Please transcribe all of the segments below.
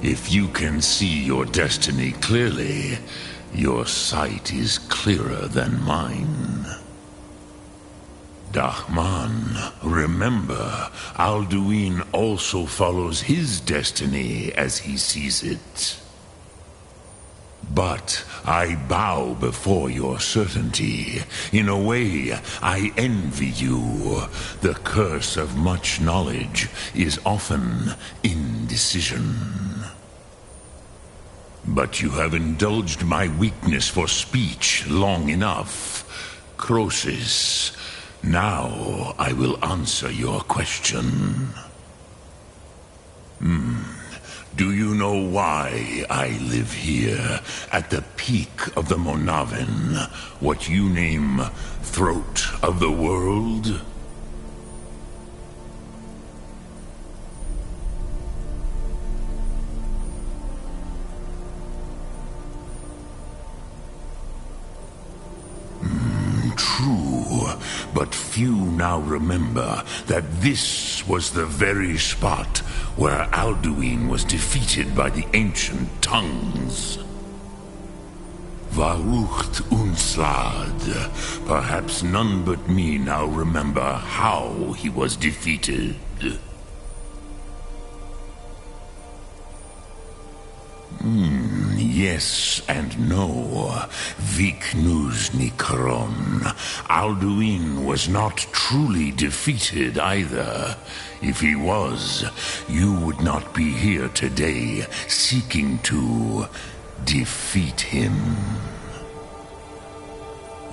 If you can see your destiny clearly, your sight is clearer than mine. Dahman, remember, Alduin also follows his destiny as he sees it. But I bow before your certainty. In a way, I envy you. The curse of much knowledge is often indecision. But you have indulged my weakness for speech long enough. Croesus, now I will answer your question. Do you know why I live here, at the peak of the Monavin, what you name Throat of the World? True, but few now remember that this was the very spot where Alduin was defeated by the ancient tongues. Varucht Unslad. Perhaps none but me now remember how he was defeated. Yes and no. Viknus Nikron. Alduin was not truly defeated either. If he was, you would not be here today seeking to defeat him.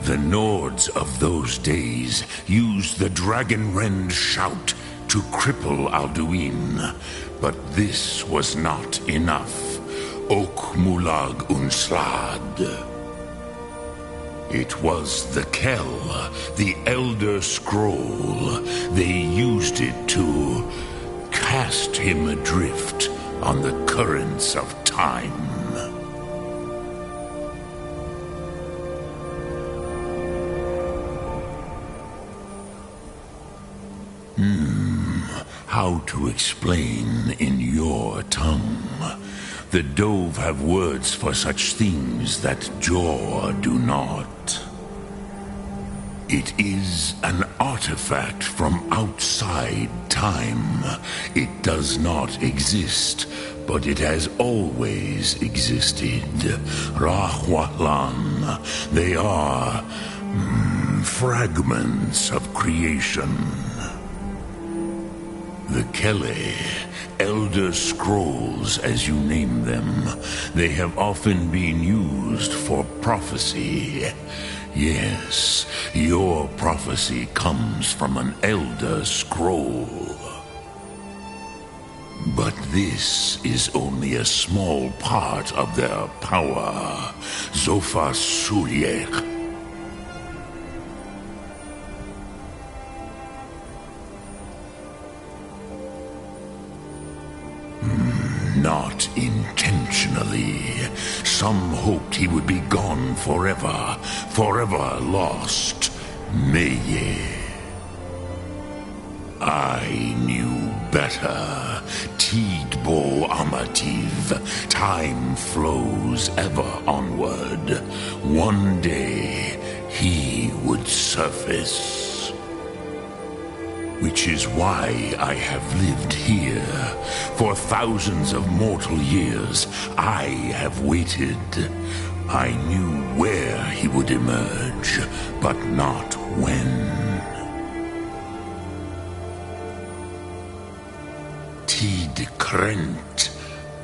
The Nords of those days used the Dragonrend shout to cripple Alduin, but this was not enough. Ok Mulag Unslad. It was the Kell, the Elder Scroll. They used it to cast him adrift on the currents of time. How to explain in your tongue? The Dove have words for such things that Jor do not. It is an artifact from outside time. It does not exist, but it has always existed. Rahwalan. They are fragments of creation. The Kele, Elder Scrolls as you name them, they have often been used for prophecy. Yes, your prophecy comes from an Elder Scroll. But this is only a small part of their power. Zofa Suryek. Not intentionally. Some hoped he would be gone forever, forever lost. Meye. I knew better. Tidbo Amativ. Time flows ever onward. One day he would surface. Which is why I have lived here. For thousands of mortal years, I have waited. I knew where he would emerge, but not when. Tid Krent.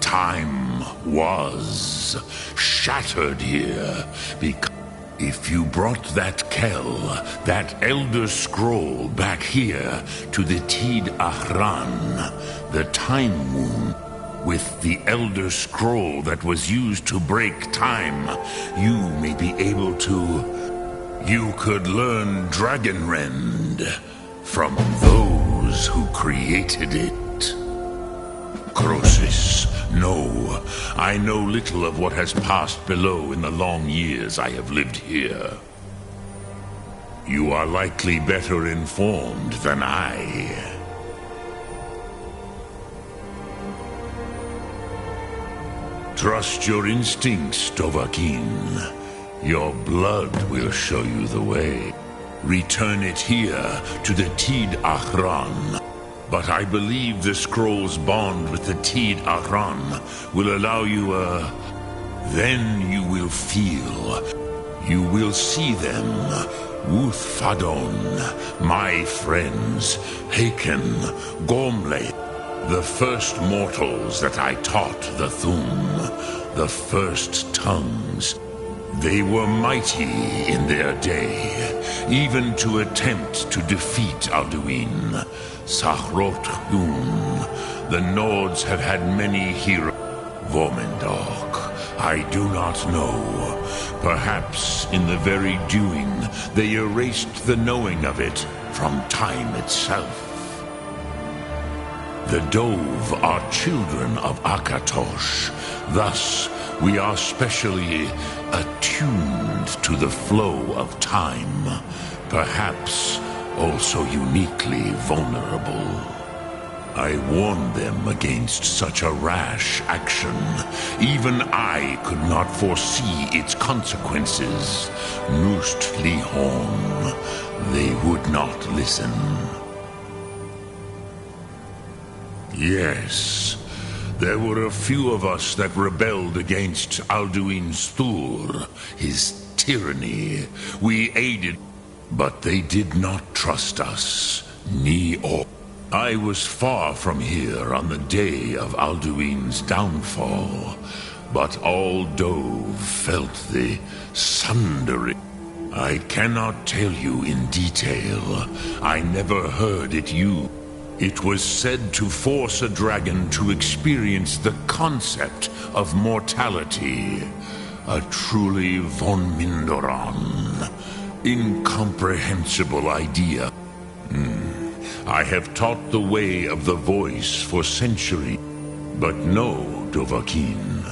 Time was shattered here because if you brought that Kell, that Elder Scroll back here to the Tid Ahran, the Time Moon, with the Elder Scroll that was used to break time, you may be able to... You could learn Dragonrend from those who created it. Croesus, no, I know little of what has passed below in the long years I have lived here. You are likely better informed than I. Trust your instincts, Dovahkiin. Your blood will show you the way. Return it here to the Tid Ahran. But I believe the scroll's bond with the Tid Ahran will allow you Then you will feel. You will see them. Uthfadon, my friends, Haken, Gormley, the first mortals that I taught the Thum, the first tongues. They were mighty in their day, even to attempt to defeat Alduin. Sahrot Yun, the Nords have had many heroes. Vormendok, I do not know. Perhaps in the very doing, they erased the knowing of it from time itself. The Dove are children of Akatosh. Thus, we are specially attuned to the flow of time, perhaps also uniquely vulnerable. I warned them against such a rash action. Even I could not foresee its consequences. Nust Lihorn, they would not listen. Yes, there were a few of us that rebelled against Alduin Stur, his tyranny. We aided, but they did not trust us, ni or. I was far from here on the day of Alduin's downfall, but all Dove felt the sundering. I cannot tell you in detail. I never heard it used. It was said to force a dragon to experience the concept of mortality. A truly von Mindoran, incomprehensible idea. I have taught the way of the voice for centuries. But no, Dovahkiin.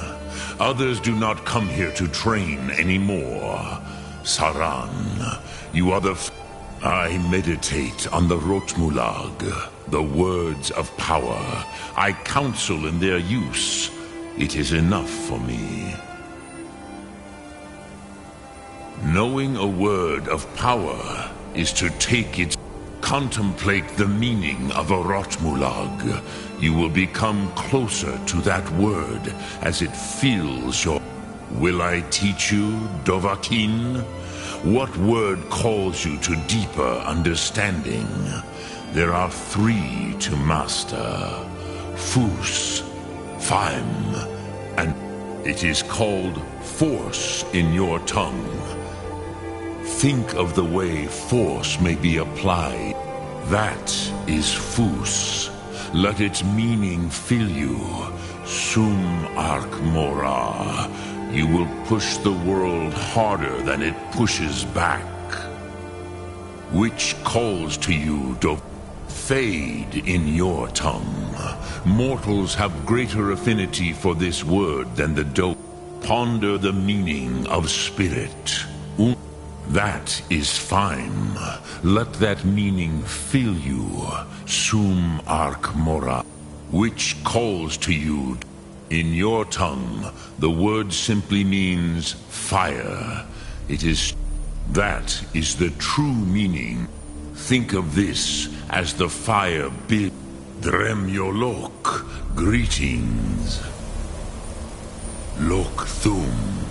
Others do not come here to train anymore. Saran, you are the... I meditate on the Rotmulag, the words of power. I counsel in their use. It is enough for me. Knowing a word of power is to take its... Contemplate the meaning of a Rotmulag. You will become closer to that word as it fills your... Will I teach you, Dovahkiin? What word calls you to deeper understanding? There are 3 to master. Fus, Faim, and it is called force in your tongue. Think of the way force may be applied. That is Fus. Let its meaning fill you. Sum Ark Mora. You will push the world harder than it pushes back. Which calls to you, Fade in your tongue. Mortals have greater affinity for this word than the dope. Ponder the meaning of spirit. That is fine. Let that meaning fill you. Sum Ark Mora. Which calls to you. In your tongue, the word simply means fire. It is... That is the true meaning. Think of this as the fire bid. Dremyolok. Greetings. Lok Thum.